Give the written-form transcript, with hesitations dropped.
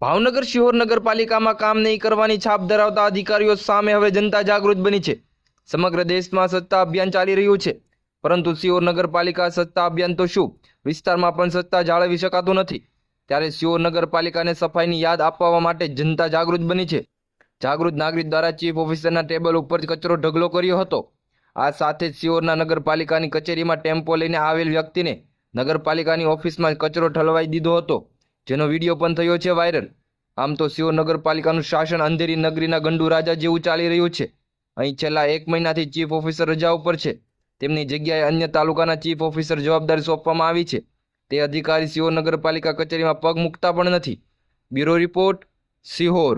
ભાવનગર શિહોર નગરપાલિકામાં કામ નહીં કરવાની છાપ ધરાવતા અધિકારીઓ સામે હવે જનતા જાગૃત બની છે। સમગ્ર દેશમાં સત્તા અભિયાન ચાલી રહ્યું છે, પરંતુ શિહોર નગરપાલિકા સત્તા અભિયાન તો શું, વિસ્તારમાં પણ સત્તા જાળવી શકાતું નથી। ત્યારે શિહોર નગરપાલિકાને સફાઈની યાદ અપાવવા માટે જનતા જાગૃત બની છે। જાગૃત નાગરિક દ્વારા ચીફ ઓફિસરના ટેબલ ઉપર કચરો ઢગલો કર્યો હતો। આ સાથે જ શિહોરના નગરપાલિકાની કચેરીમાં ટેમ્પો લઈને આવેલ વ્યક્તિને નગરપાલિકાની ઓફિસમાં કચરો ઠલવાઈ દીધો હતો, જેનો વિડીયો પણ થયો છે વાયરલ। આમ તો શિહોર નગરપાલિકાનું શાસન અંધેરી નગરીના ગંડુ રાજા જેવું ચાલી રહ્યું છે। અહીં છેલ્લા 1 મહિનાથી ચીફ ઓફિસર રજા ઉપર છે। તેમની જગ્યાએ અન્ય તાલુકાના ચીફ ઓફિસર જવાબદારી સોંપવામાં આવી છે। તે અધિકારી શિહોર નગરપાલિકા કચેરીમાં પગ મૂકતા પણ નથી। Bureau report, Sihor.